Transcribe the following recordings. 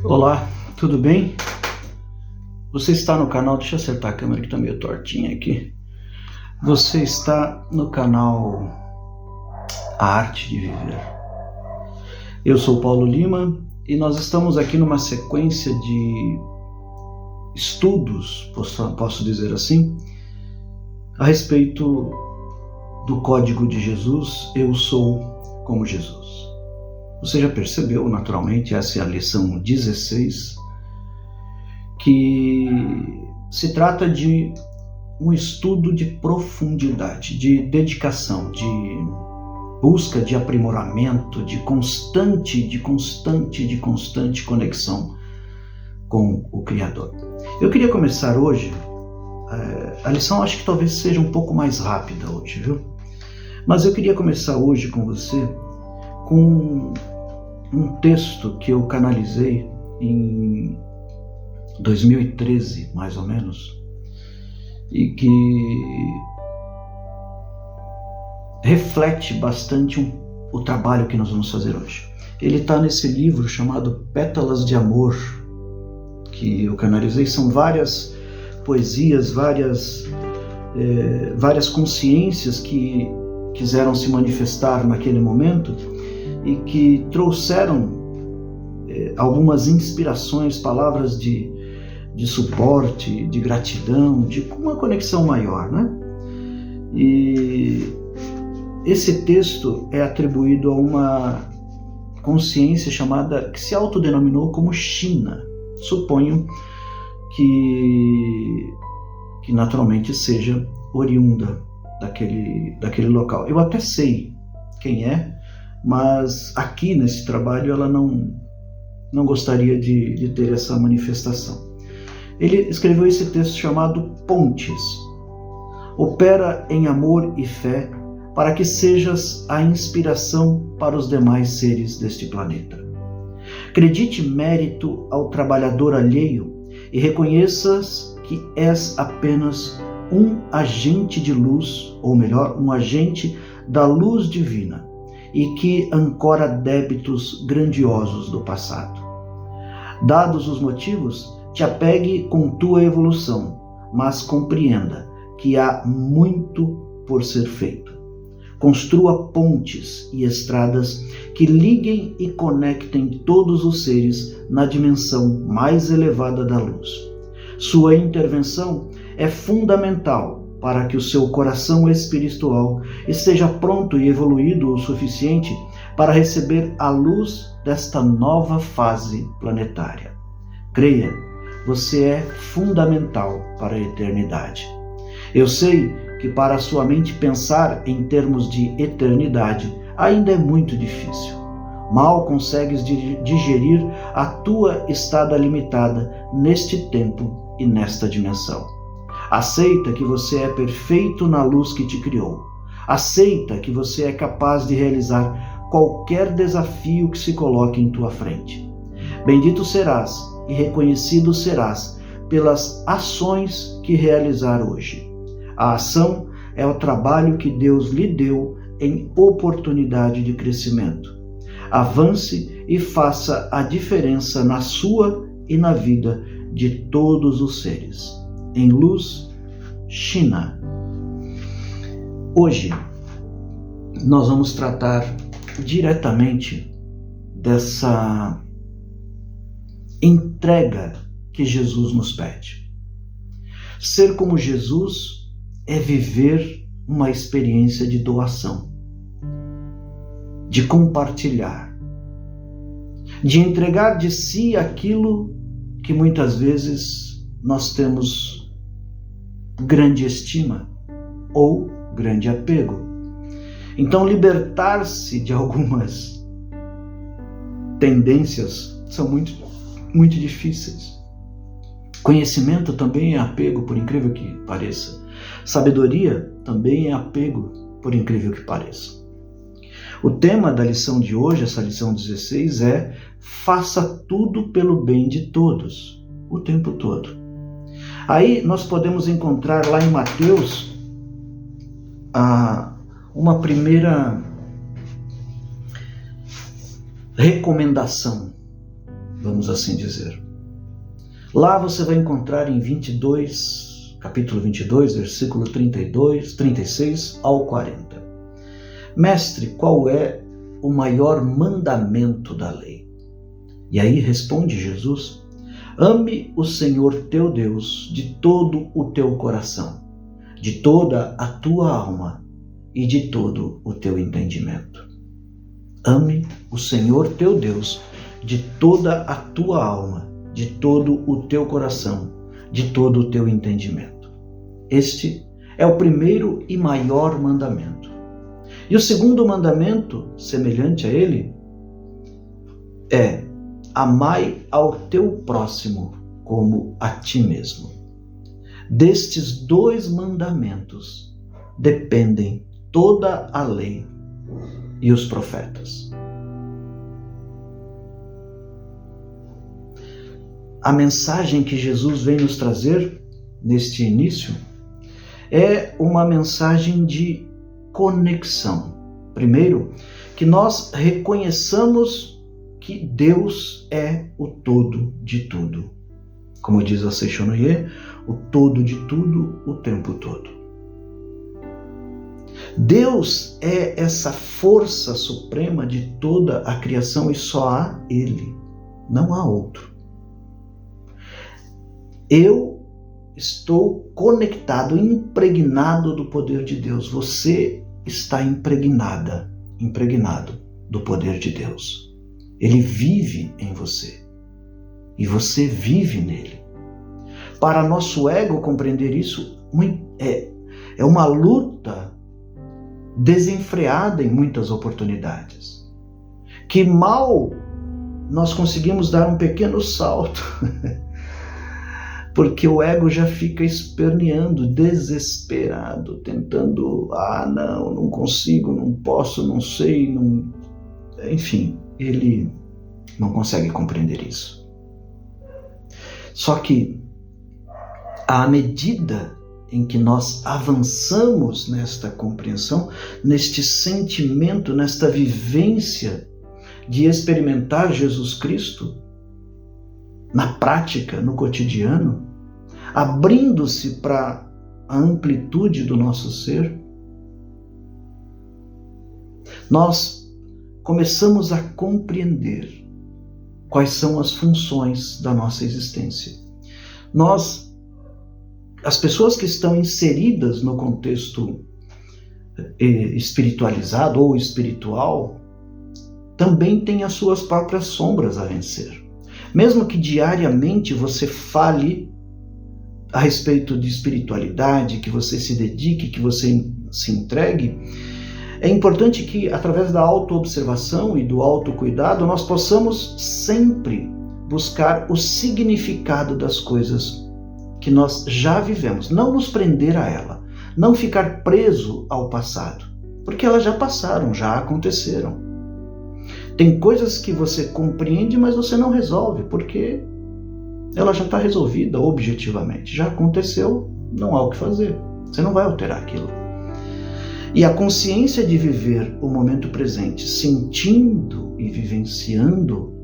Olá, tudo bem? Você está no canal, deixa eu acertar a câmera que está meio tortinha aqui. Você está no canal A Arte de Viver. Eu sou Paulo Lima e nós estamos aqui numa sequência de estudos, posso dizer assim, a respeito do Código de Jesus, Eu Sou como Jesus. Você já percebeu, naturalmente, essa é a lição 16, que se trata de um estudo de profundidade, de dedicação, de busca de aprimoramento, de constante conexão com o Criador. Eu queria começar hoje, a lição acho que talvez seja um pouco mais rápida hoje, viu? Mas eu queria começar hoje com você com um texto que eu canalizei em 2013, mais ou menos, e que reflete bastante o trabalho que nós vamos fazer hoje. Ele está nesse livro chamado Pétalas de Amor, que eu canalizei. São várias poesias, várias consciências que quiseram se manifestar naquele momento e que trouxeram algumas inspirações, palavras de suporte, de gratidão, de uma conexão maior, né? E esse texto é atribuído a uma consciência que se autodenominou como China. Suponho que naturalmente seja oriunda daquele local. Eu até sei quem é, mas aqui nesse trabalho ela não gostaria de ter essa manifestação. Ele escreveu esse texto chamado Pontes. Opera em amor e fé para que sejas a inspiração para os demais seres deste planeta. Acredite mérito ao trabalhador alheio e reconheças que és apenas um agente de luz, ou melhor, um agente da luz divina, e que ancora débitos grandiosos do passado. Dados os motivos, te apegue com tua evolução, mas compreenda que há muito por ser feito. Construa pontes e estradas que liguem e conectem todos os seres na dimensão mais elevada da luz. Sua intervenção é fundamental para que o seu coração espiritual esteja pronto e evoluído o suficiente para receber a luz desta nova fase planetária. Creia, você é fundamental para a eternidade. Eu sei que para a sua mente pensar em termos de eternidade ainda é muito difícil. Mal consegues digerir a tua estada limitada neste tempo e nesta dimensão. Aceita que você é perfeito na luz que te criou. Aceita que você é capaz de realizar qualquer desafio que se coloque em tua frente. Bendito serás e reconhecido serás pelas ações que realizar hoje. A ação é o trabalho que Deus lhe deu em oportunidade de crescimento. Avance e faça a diferença na sua e na vida de todos os seres. Em luz, China. Hoje, nós vamos tratar diretamente dessa entrega que Jesus nos pede. Ser como Jesus é viver uma experiência de doação, de compartilhar, de entregar de si aquilo que muitas vezes nós temos grande estima ou grande apego. Então, libertar-se de algumas tendências são muito difíceis. Conhecimento também é apego, por incrível que pareça. Sabedoria também é apego, por incrível que pareça. O tema da lição de hoje, essa lição 16, é: faça tudo pelo bem de todos, o tempo todo. Aí nós podemos encontrar lá em Mateus uma primeira recomendação vamos assim dizer. Lá você vai encontrar em capítulo 22, versículo 36 ao 40. Mestre, qual é o maior mandamento da lei? E aí responde Jesus: ame o Senhor teu Deus de todo o teu coração, de toda a tua alma e de todo o teu entendimento. Ame o Senhor teu Deus de toda a tua alma, de todo o teu coração, de todo o teu entendimento. Este é o primeiro e maior mandamento. E o segundo mandamento, semelhante a ele, é: amai ao teu próximo como a ti mesmo. Destes dois mandamentos dependem toda a lei e os profetas. A mensagem que Jesus vem nos trazer neste início é uma mensagem de conexão. Primeiro, que nós reconheçamos que Deus é o todo de tudo. Como diz a Seixonoye, o todo de tudo, o tempo todo. Deus é essa força suprema de toda a criação e só há Ele, não há outro. Eu estou conectado, impregnado do poder de Deus. Você está impregnado do poder de Deus. Ele vive em você e você vive nele. Para nosso ego compreender isso é uma luta desenfreada em muitas oportunidades, que mal nós conseguimos dar um pequeno salto, porque o ego já fica esperneando, desesperado, tentando, não consigo, não posso, não sei, não... Enfim, ele não consegue compreender isso. Só que, à medida em que nós avançamos nesta compreensão, neste sentimento, nesta vivência de experimentar Jesus Cristo, na prática, no cotidiano, abrindo-se para a amplitude do nosso ser, nós começamos a compreender quais são as funções da nossa existência. As pessoas que estão inseridas no contexto espiritualizado ou espiritual, também têm as suas próprias sombras a vencer. Mesmo que diariamente você fale a respeito de espiritualidade, que você se dedique, que você se entregue, é importante que, através da autoobservação e do autocuidado, nós possamos sempre buscar o significado das coisas que nós já vivemos, não nos prender a ela, não ficar preso ao passado, porque elas já passaram, já aconteceram. Tem coisas que você compreende, mas você não resolve, porque ela já está resolvida objetivamente. Já aconteceu, não há o que fazer. Você não vai alterar aquilo. E a consciência de viver o momento presente, sentindo e vivenciando,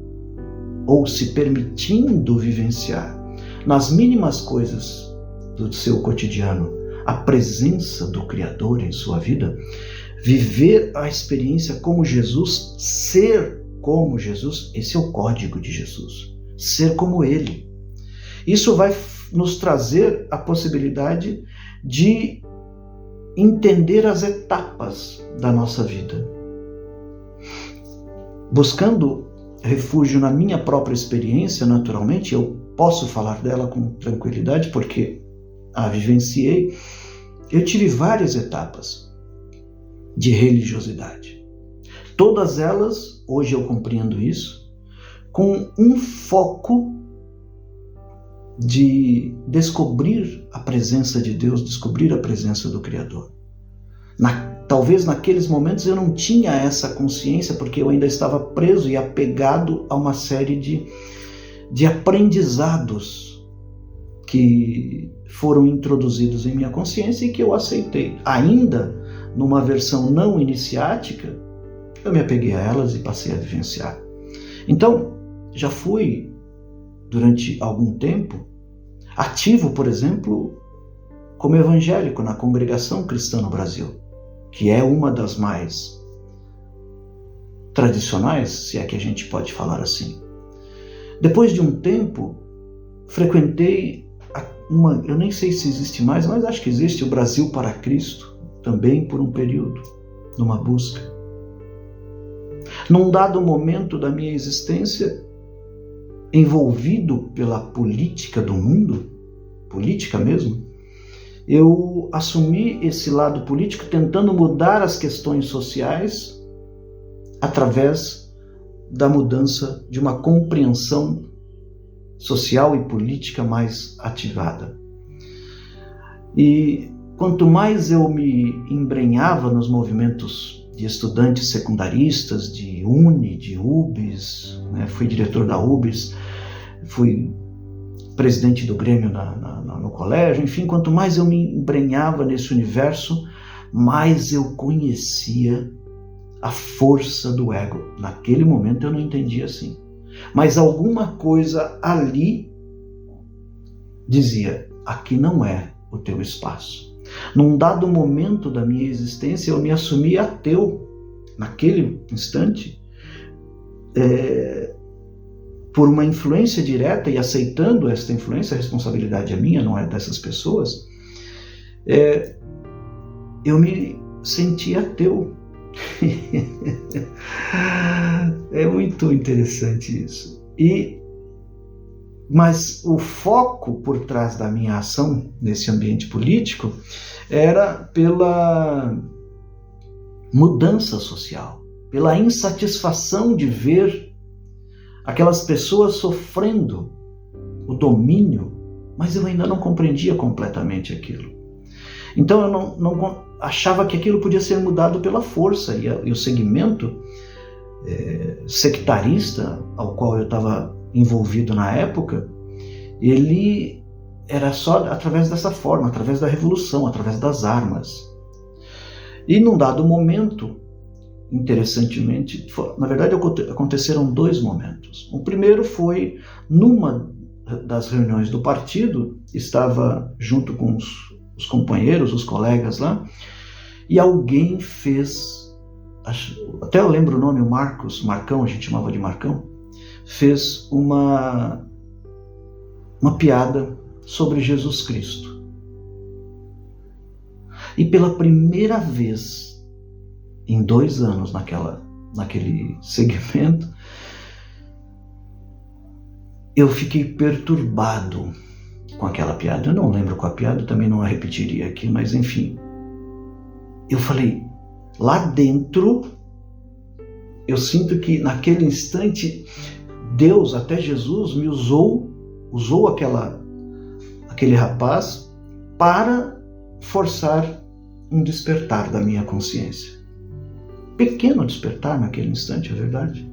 ou se permitindo vivenciar, nas mínimas coisas do seu cotidiano, a presença do Criador em sua vida, viver a experiência como Jesus, ser como Jesus, esse é o código de Jesus, ser como Ele. Isso vai nos trazer a possibilidade de entender as etapas da nossa vida. Buscando refúgio na minha própria experiência, naturalmente, eu posso falar dela com tranquilidade porque a vivenciei. Eu tive várias etapas de religiosidade. Todas elas, hoje eu compreendo isso, com um foco de descobrir a presença de Deus, descobrir a presença do Criador. Talvez naqueles momentos eu não tinha essa consciência, porque eu ainda estava preso e apegado a uma série de aprendizados que foram introduzidos em minha consciência e que eu aceitei. Ainda numa versão não iniciática, eu me apeguei a elas e passei a vivenciar. Então, já fui durante algum tempo, ativo, por exemplo, como evangélico na Congregação Cristã no Brasil, que é uma das mais tradicionais, se é que a gente pode falar assim. Depois de um tempo, frequentei eu nem sei se existe mais, mas acho que existe, o Brasil para Cristo, também por um período, numa busca. Num dado momento da minha existência, envolvido pela política do mundo, política mesmo, eu assumi esse lado político tentando mudar as questões sociais através da mudança de uma compreensão social e política mais ativada. E quanto mais eu me embrenhava nos movimentos de estudantes secundaristas, de UNE, de UBS, fui diretor da UBS, fui presidente do Grêmio no colégio, enfim, quanto mais eu me embrenhava nesse universo, mais eu conhecia a força do ego. Naquele momento eu não entendia assim. Mas alguma coisa ali dizia, aqui não é o teu espaço. Num dado momento da minha existência, eu me assumi ateu, naquele instante, por uma influência direta, e aceitando esta influência, a responsabilidade é minha, não é dessas pessoas, eu me senti ateu. É muito interessante isso. Mas o foco por trás da minha ação nesse ambiente político era pela mudança social, pela insatisfação de ver aquelas pessoas sofrendo o domínio, mas eu ainda não compreendia completamente aquilo. Então eu não achava que aquilo podia ser mudado pela força, e o segmento sectarista ao qual eu estava envolvido na época, ele era só através dessa forma, através da revolução, através das armas. E num dado momento, interessantemente, na verdade aconteceram dois momentos. O primeiro foi numa das reuniões do partido, estava junto com os companheiros, os colegas lá, e alguém fez, até eu lembro o nome, o Marcão, a gente chamava de Marcão, fez uma piada sobre Jesus Cristo. E pela primeira vez em 2 anos naquele segmento, eu fiquei perturbado com aquela piada. Eu não lembro qual a piada, também não a repetiria aqui, mas enfim. Eu falei, lá dentro, eu sinto que naquele instante, Deus, até Jesus, me usou aquele rapaz para forçar um despertar da minha consciência. Pequeno despertar naquele instante, é verdade.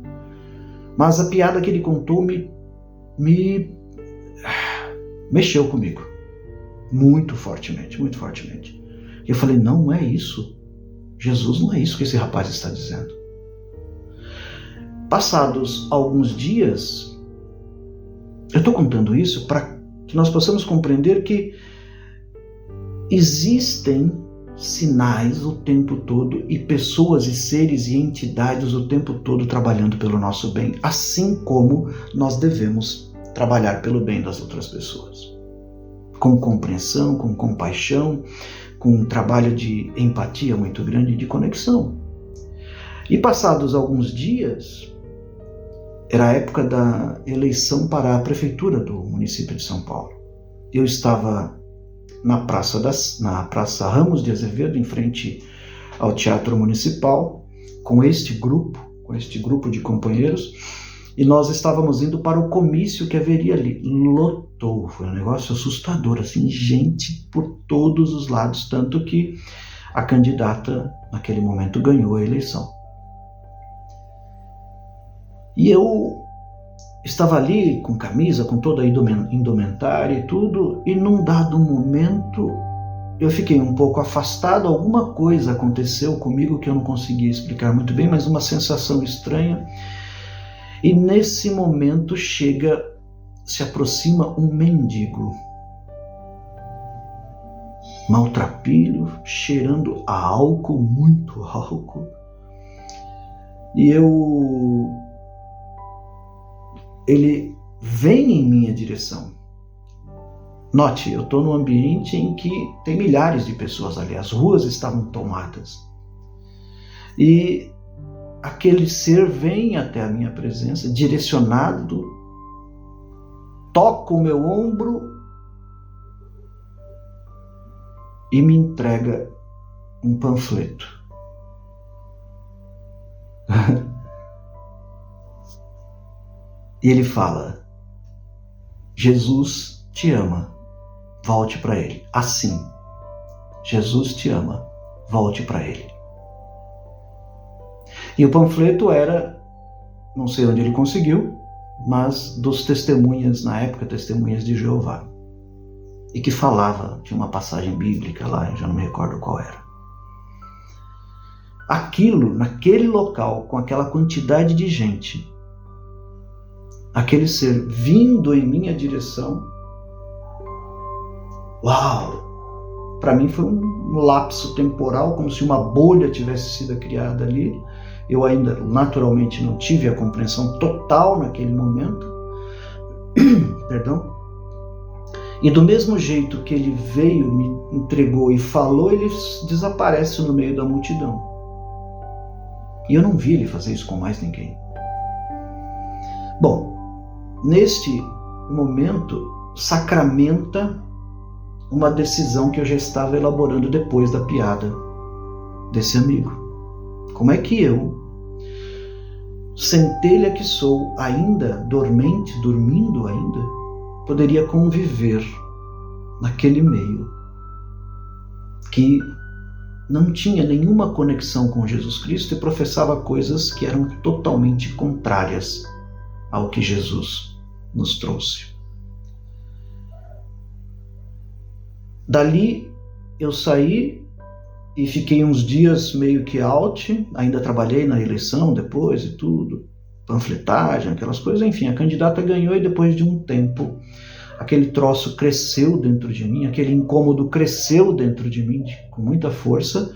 Mas a piada que ele contou me mexeu comigo. Muito fortemente, muito fortemente. E eu falei, não é isso. Jesus, não é isso que esse rapaz está dizendo. Passados alguns dias, eu estou contando isso para que nós possamos compreender que existem sinais o tempo todo e pessoas e seres e entidades o tempo todo trabalhando pelo nosso bem, assim como nós devemos trabalhar pelo bem das outras pessoas. Com compreensão, com compaixão, com um trabalho de empatia muito grande e de conexão. E passados alguns dias, era a época da eleição para a prefeitura do município de São Paulo. Eu estava na Praça Ramos de Azevedo, em frente ao Teatro Municipal, com este grupo de companheiros, e nós estávamos indo para o comício que haveria ali. Lotou, foi um negócio assustador, assim, gente por todos os lados, tanto que a candidata, naquele momento, ganhou a eleição. E eu estava ali com camisa, com toda a indumentária e tudo, e num dado momento eu fiquei um pouco afastado, alguma coisa aconteceu comigo que eu não conseguia explicar muito bem, mas uma sensação estranha. E nesse momento chega se aproxima um mendigo, maltrapilho, cheirando a álcool, muito álcool. E ele vem em minha direção. Note, eu estou num ambiente em que tem milhares de pessoas ali, as ruas estavam tomadas. E aquele ser vem até a minha presença, direcionado, toca o meu ombro e me entrega um panfleto. E ele fala: Jesus te ama, volte para ele. Assim, Jesus te ama, volte para ele. E o panfleto era, não sei onde ele conseguiu, mas dos testemunhas, na época, testemunhas de Jeová. E que falava, tinha uma passagem bíblica lá, eu já não me recordo qual era. Aquilo, naquele local, com aquela quantidade de gente, aquele ser vindo em minha direção, uau! Para mim foi um lapso temporal, como se uma bolha tivesse sido criada ali. Eu ainda, naturalmente, não tive a compreensão total naquele momento. Perdão. E do mesmo jeito que ele veio, me entregou e falou, ele desaparece no meio da multidão. E eu não vi ele fazer isso com mais ninguém. Bom, neste momento, sacramenta uma decisão que eu já estava elaborando depois da piada desse amigo. Como é que eu, centelha que sou, ainda dormente, dormindo ainda, poderia conviver naquele meio que não tinha nenhuma conexão com Jesus Cristo e professava coisas que eram totalmente contrárias ao que Jesus nos trouxe. Dali eu saí e fiquei uns dias meio que out, ainda trabalhei na eleição depois e tudo, panfletagem, aquelas coisas, enfim, a candidata ganhou e depois de um tempo aquele troço cresceu dentro de mim, aquele incômodo cresceu dentro de mim com muita força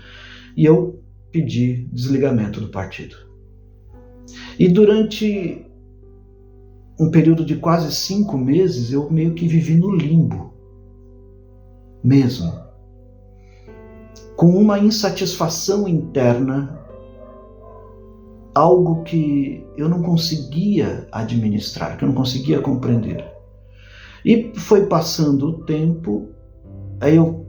e eu pedi desligamento do partido. E durante um período de quase 5 meses eu meio que vivi no limbo mesmo, com uma insatisfação interna, algo que eu não conseguia administrar, que eu não conseguia compreender. E foi passando o tempo, aí eu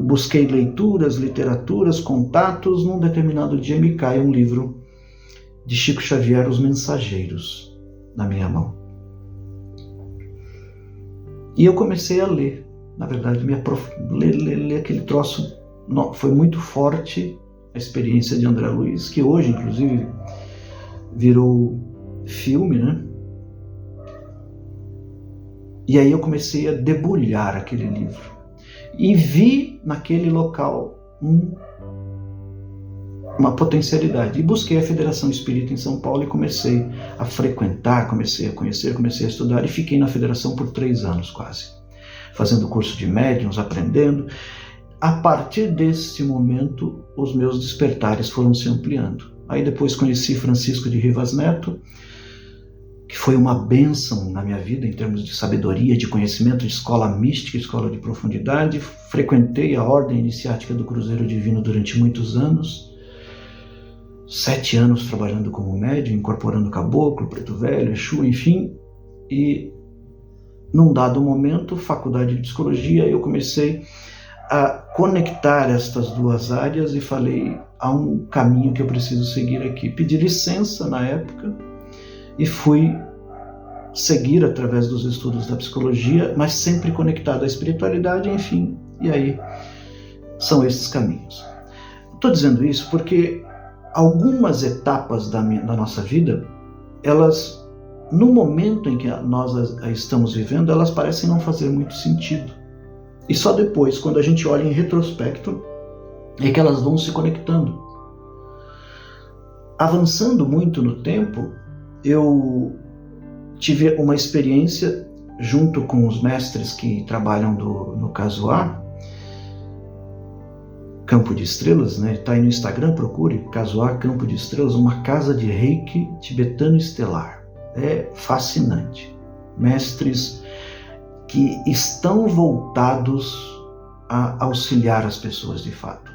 busquei leituras, literaturas, contatos, num determinado dia me cai um livro de Chico Xavier, Os Mensageiros, na minha mão. E eu comecei a ler, na verdade, ler aquele troço. Foi muito forte a experiência de André Luiz, que hoje, inclusive, virou filme, né? E aí eu comecei a debulhar aquele livro. E vi naquele local uma potencialidade. E busquei a Federação Espírita em São Paulo e comecei a frequentar, comecei a conhecer, comecei a estudar e fiquei na Federação por 3 anos quase. Fazendo curso de médiuns, aprendendo. A partir desse momento, os meus despertares foram se ampliando. Aí depois conheci Francisco de Rivas Neto, que foi uma bênção na minha vida em termos de sabedoria, de conhecimento, de escola mística, escola de profundidade. Frequentei a Ordem Iniciática do Cruzeiro Divino durante muitos anos. 7 anos trabalhando como médium, incorporando caboclo, preto velho, Exu, enfim. E num dado momento, faculdade de psicologia, eu comecei a conectar estas duas áreas e falei, há um caminho que eu preciso seguir aqui. Pedi licença na época e fui seguir através dos estudos da psicologia, mas sempre conectado à espiritualidade, enfim, e aí são esses caminhos. Estou dizendo isso porque algumas etapas da nossa vida, elas, no momento em que nós a estamos vivendo, elas parecem não fazer muito sentido. E só depois, quando a gente olha em retrospecto, é que elas vão se conectando. Avançando muito no tempo, eu tive uma experiência junto com os mestres que trabalham no Casuá, Campo de Estrelas, né? Está aí no Instagram, procure Casuá Campo de Estrelas, uma casa de reiki tibetano estelar. É fascinante. Mestres que estão voltados a auxiliar as pessoas de fato.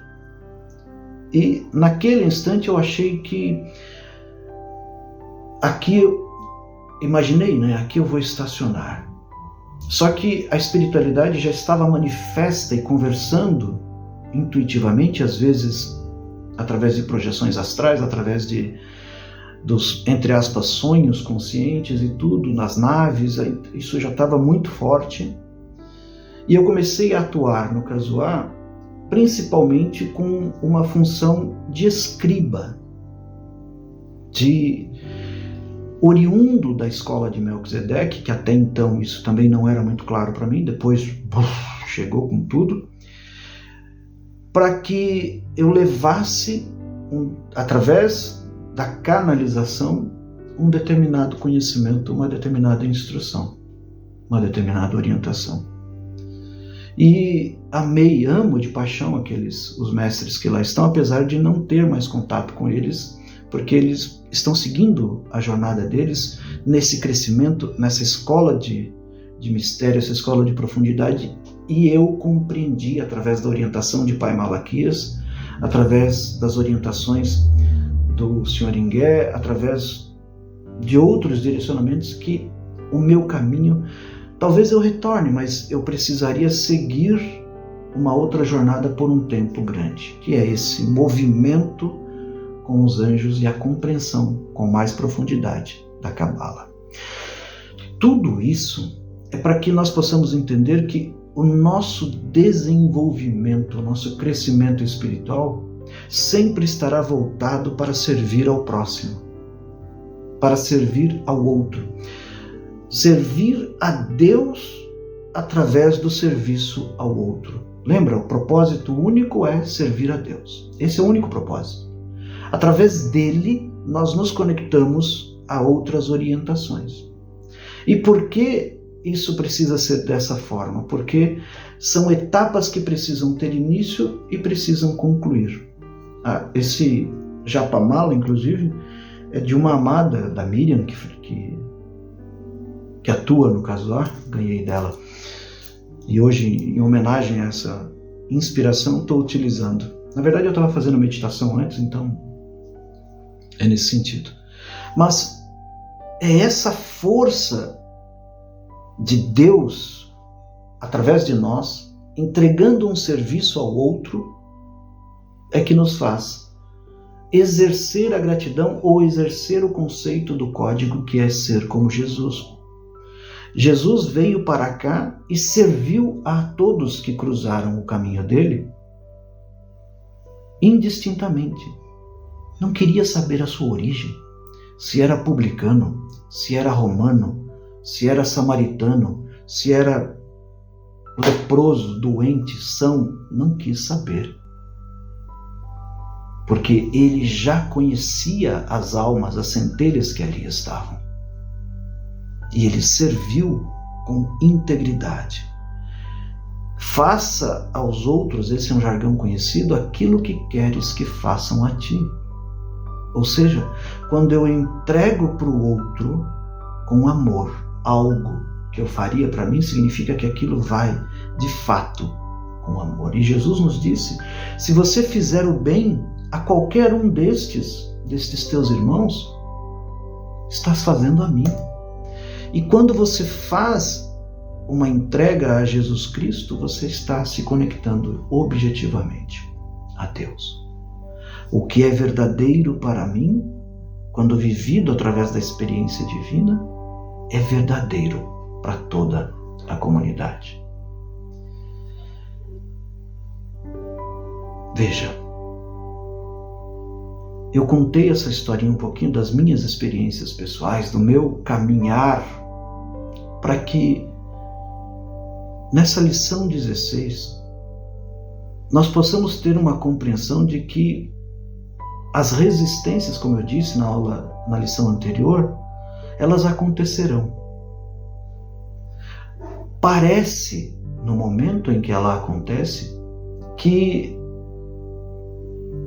E naquele instante eu achei que aqui eu imaginei, né? Aqui eu vou estacionar. Só que a espiritualidade já estava manifesta e conversando intuitivamente, às vezes através de projeções astrais, através dos, entre aspas, sonhos conscientes e tudo, nas naves, isso já estava muito forte. E eu comecei a atuar no Casuá, principalmente com uma função de escriba, de oriundo da escola de Melquisedeque, que até então isso também não era muito claro para mim, depois chegou com tudo, para que eu levasse, através da canalização, um determinado conhecimento, uma determinada instrução, uma determinada orientação. E amei, amo de paixão os mestres que lá estão, apesar de não ter mais contato com eles, porque eles estão seguindo a jornada deles nesse crescimento, nessa escola de mistério, essa escola de profundidade, e eu compreendi através da orientação de Pai Malaquias, através das orientações do Sr. Ingué, através de outros direcionamentos, que o meu caminho, talvez eu retorne, mas eu precisaria seguir uma outra jornada por um tempo grande, que é esse movimento com os anjos e a compreensão com mais profundidade da Cabala. Tudo isso é para que nós possamos entender que o nosso desenvolvimento, o nosso crescimento espiritual sempre estará voltado para servir ao próximo, para servir ao outro. Servir a Deus através do serviço ao outro. Lembra, o propósito único é servir a Deus. Esse é o único propósito. Através dele, nós nos conectamos a outras orientações. E por que isso precisa ser dessa forma? Porque são etapas que precisam ter início e precisam concluir. Esse Japamala, inclusive, é de uma amada da Miriam, que atua no Casuá, ganhei dela. E hoje, em homenagem a essa inspiração, estou utilizando. Na verdade, eu estava fazendo meditação antes, então é nesse sentido. Mas é essa força de Deus, através de nós, entregando um serviço ao outro, é que nos faz exercer a gratidão ou exercer o conceito do código que é ser como Jesus. Jesus veio para cá e serviu a todos que cruzaram o caminho dele indistintamente. Não queria saber a sua origem, se era publicano, se era romano, se era samaritano, se era leproso, doente, são, não quis saber. Porque ele já conhecia as almas, as centelhas que ali estavam. E ele serviu com integridade. Faça aos outros, esse é um jargão conhecido, aquilo que queres que façam a ti. Ou seja, quando eu entrego para o outro com amor algo que eu faria para mim, significa que aquilo vai de fato com amor. E Jesus nos disse, se você fizer o bem a qualquer um destes teus irmãos, estás fazendo a mim. E quando você faz uma entrega a Jesus Cristo, você está se conectando objetivamente a Deus. O que é verdadeiro para mim, quando vivido através da experiência divina, é verdadeiro para toda a comunidade. Veja, eu contei essa historinha um pouquinho das minhas experiências pessoais, do meu caminhar, para que nessa lição 16 nós possamos ter uma compreensão de que as resistências, como eu disse na lição anterior, elas acontecerão. Parece, no momento em que ela acontece, que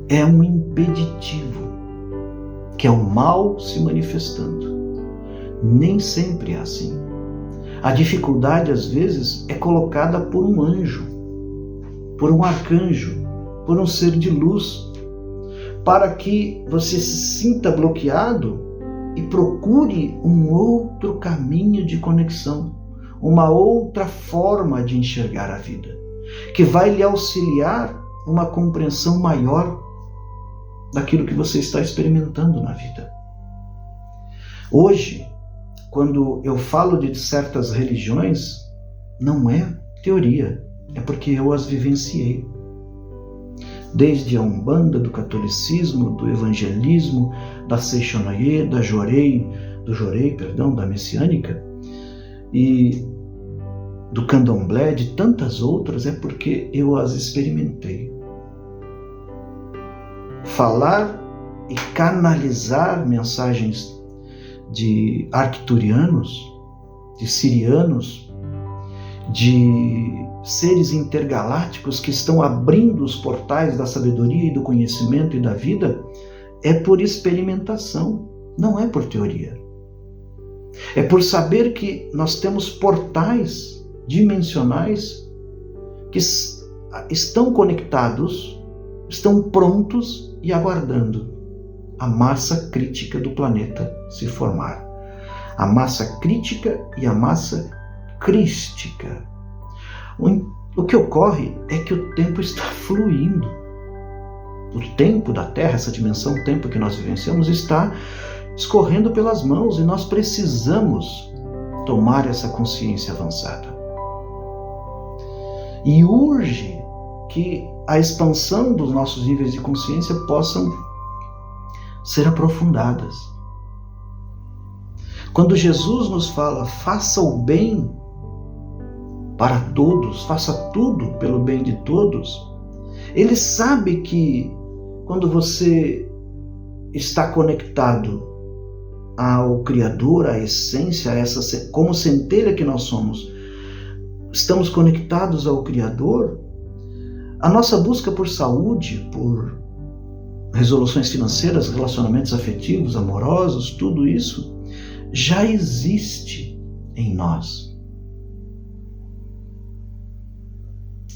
é um impeditivo, que é o mal se manifestando. Nem sempre é assim. A dificuldade, às vezes, é colocada por um anjo, por um arcanjo, por um ser de luz, para que você se sinta bloqueado e procure um outro caminho de conexão, uma outra forma de enxergar a vida, que vai lhe auxiliar uma compreensão maior daquilo que você está experimentando na vida. Hoje, quando eu falo de certas religiões, não é teoria, é porque eu as vivenciei. Desde a Umbanda, do catolicismo, do evangelismo, da Seixonoye, da Jorei, da Messiânica, e do Candomblé, de tantas outras, é porque eu as experimentei. Falar e canalizar mensagens de arcturianos, de sirianos, de seres intergalácticos que estão abrindo os portais da sabedoria e do conhecimento e da vida, é por experimentação, não é por teoria. É por saber que nós temos portais dimensionais que estão conectados, estão prontos e aguardando a massa crítica do planeta se formar. A massa crítica e a massa crística. O que ocorre é que o tempo está fluindo. O tempo da Terra, essa dimensão tempo que nós vivenciamos, está escorrendo pelas mãos e nós precisamos tomar essa consciência avançada. E urge que a expansão dos nossos níveis de consciência possam ser aprofundadas. Quando Jesus nos fala, faça o bem para todos, faça tudo pelo bem de todos, Ele sabe que quando você está conectado ao Criador, à essência, como centelha que nós somos, estamos conectados ao Criador, a nossa busca por saúde, por resoluções financeiras, relacionamentos afetivos, amorosos, tudo isso já existe em nós.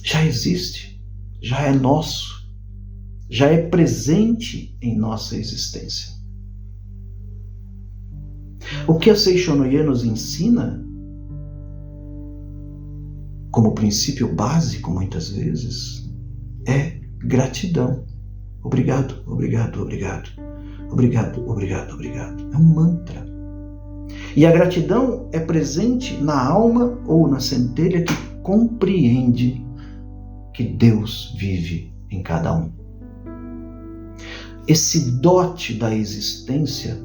Já existe, já é nosso, já é presente em nossa existência. O que a Seixonoye nos ensina, como princípio básico muitas vezes, é gratidão. Obrigado, obrigado, obrigado. Obrigado, obrigado, obrigado. É um mantra. E a gratidão é presente na alma ou na centelha que compreende que Deus vive em cada um. Esse dote da existência,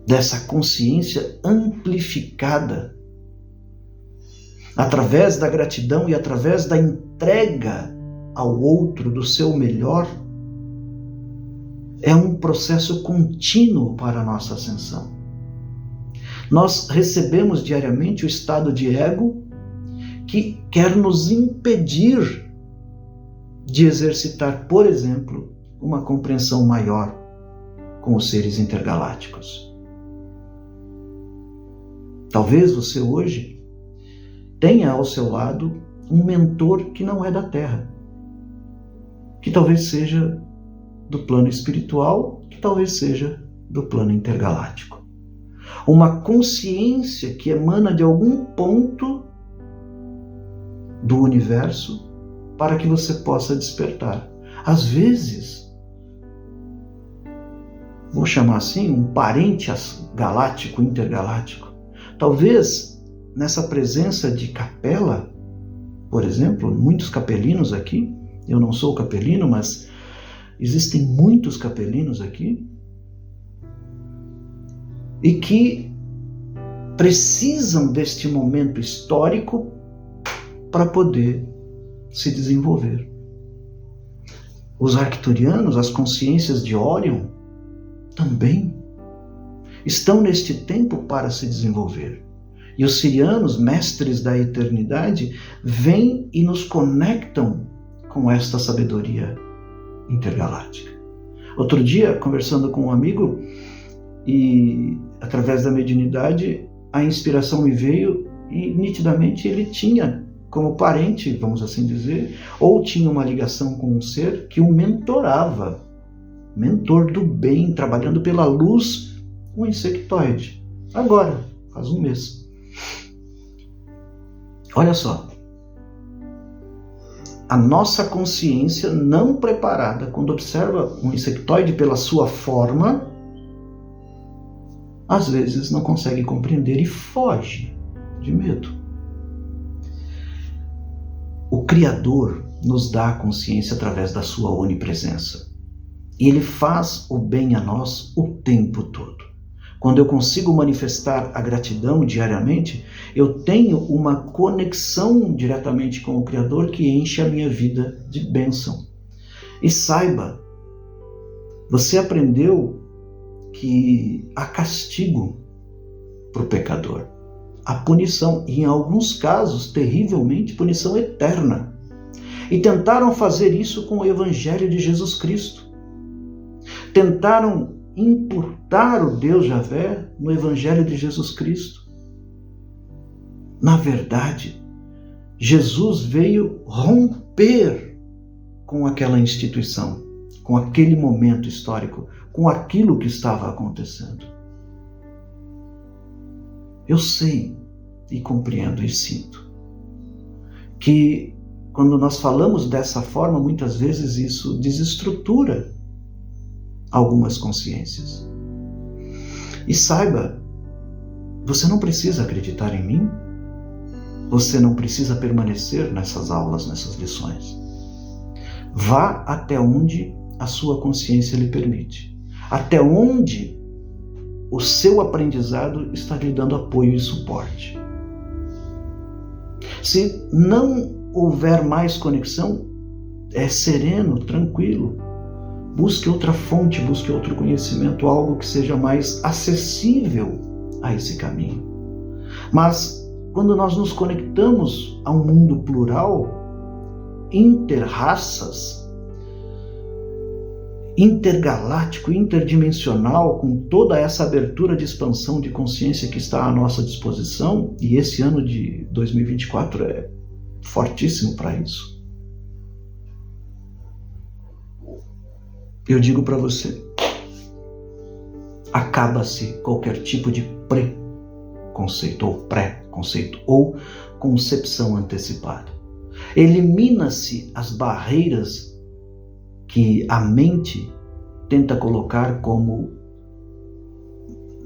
dessa consciência amplificada, através da gratidão e através da entrega ao outro do seu melhor, é um processo contínuo para a nossa ascensão. Nós recebemos diariamente o estado de ego que quer nos impedir de exercitar, por exemplo, uma compreensão maior com os seres intergalácticos. Talvez você hoje tenha ao seu lado um mentor que não é da Terra, que talvez seja do plano espiritual, que talvez seja do plano intergaláctico. Uma consciência que emana de algum ponto do universo para que você possa despertar. Às vezes, vou chamar assim, um parente galáctico, intergaláctico. Talvez nessa presença de capela, por exemplo, muitos capelinos aqui, eu não sou capelino, mas existem muitos capelinos aqui, e que precisam deste momento histórico para poder se desenvolver. Os arcturianos, as consciências de Orion, também. estão neste tempo para se desenvolver. E os sirianos, mestres da eternidade, vêm e nos conectam com esta sabedoria intergaláctica. Outro dia, conversando com um amigo, e através da mediunidade, a inspiração me veio e nitidamente ele tinha como parente, vamos assim dizer, ou tinha uma ligação com um ser que o mentorava, mentor do bem, trabalhando pela luz, um insectoide. Agora, faz um mês. Olha só, a nossa consciência não preparada, quando observa um insectoide pela sua forma, às vezes não consegue compreender e foge de medo. O Criador nos dá a consciência através da sua onipresença. E Ele faz o bem a nós o tempo todo. Quando eu consigo manifestar a gratidão diariamente, eu tenho uma conexão diretamente com o Criador que enche a minha vida de bênção. E saiba, você aprendeu que há castigo para o pecador. Há punição, e em alguns casos, terrivelmente, punição eterna. E tentaram fazer isso com o Evangelho de Jesus Cristo. Tentaram imputar o Deus Javé no Evangelho de Jesus Cristo. Na verdade, Jesus veio romper com aquela instituição, com aquele momento histórico, com aquilo que estava acontecendo. Eu sei e compreendo e sinto que quando nós falamos dessa forma, muitas vezes isso desestrutura algumas consciências. E saiba, você não precisa acreditar em mim, você não precisa permanecer nessas aulas, nessas lições. Vá até onde a sua consciência lhe permite, até onde o seu aprendizado está lhe dando apoio e suporte. Se não houver mais conexão, é sereno, tranquilo. Busque outra fonte, busque outro conhecimento, algo que seja mais acessível a esse caminho. Mas quando nós nos conectamos a um mundo plural, interraças, intergaláctico, interdimensional, com toda essa abertura de expansão de consciência que está à nossa disposição, e esse ano de 2024 é fortíssimo para isso. Eu digo para você, acaba-se qualquer tipo de preconceito ou pré-conceito ou concepção antecipada. Elimina-se as barreiras que a mente tenta colocar como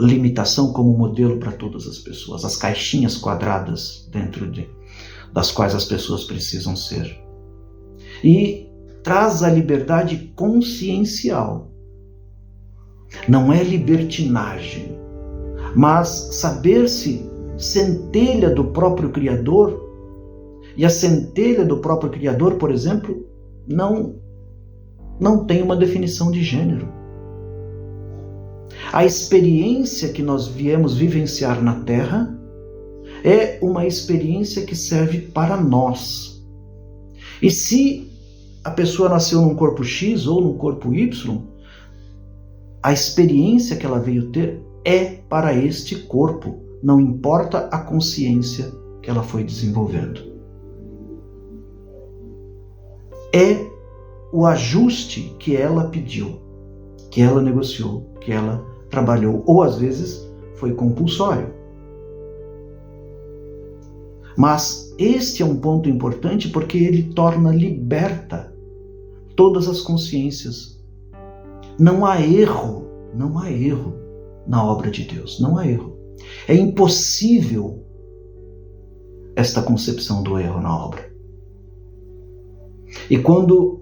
limitação, como modelo para todas as pessoas, as caixinhas quadradas dentro das quais as pessoas precisam ser. E traz a liberdade consciencial. Não é libertinagem, mas saber-se centelha do próprio Criador. E a centelha do próprio Criador, por exemplo, não tem uma definição de gênero. A experiência que nós viemos vivenciar na Terra é uma experiência que serve para nós. E se a pessoa nasceu num corpo X ou num corpo Y, a experiência que ela veio ter é para este corpo, não importa a consciência que ela foi desenvolvendo. É o ajuste que ela pediu, que ela negociou, que ela trabalhou, ou às vezes foi compulsório. Mas este é um ponto importante porque ele torna liberta todas as consciências. Não há erro na obra de Deus, não há erro. É impossível esta concepção do erro na obra. E quando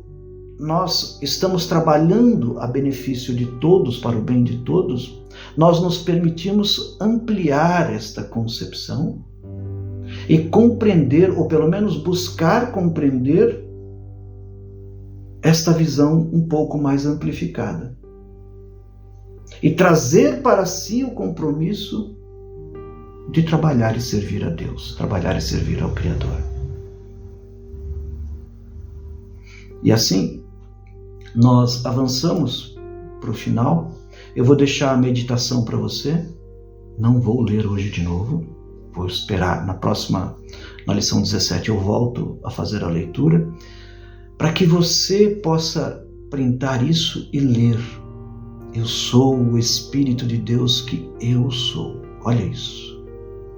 nós estamos trabalhando a benefício de todos, para o bem de todos, nós nos permitimos ampliar esta concepção e compreender, ou pelo menos buscar compreender, esta visão um pouco mais amplificada. e trazer para si o compromisso de trabalhar e servir a Deus, trabalhar e servir ao Criador. E assim, nós avançamos para o final. Eu vou deixar a meditação para você. Não vou ler hoje de novo. Vou esperar na lição 17 eu volto a fazer a leitura, para que você possa printar isso e ler. Eu sou o Espírito de Deus que eu sou. Olha isso,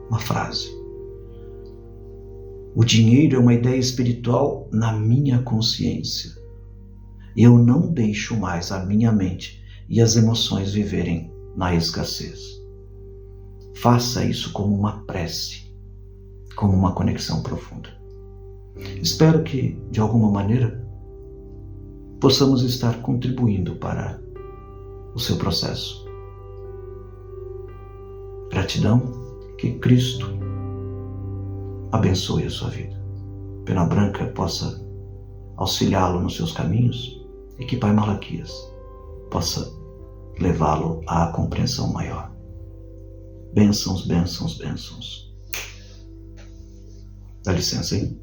uma frase. O dinheiro é uma ideia espiritual na minha consciência. Eu não deixo mais a minha mente e as emoções viverem na escassez. Faça isso como uma prece, como uma conexão profunda. Espero que, de alguma maneira, possamos estar contribuindo para o seu processo. Gratidão, que Cristo abençoe a sua vida. Pena Branca possa auxiliá-lo nos seus caminhos e que Pai Malaquias possa levá-lo à compreensão maior. Bênçãos, bênçãos, bênçãos. Dá licença, hein?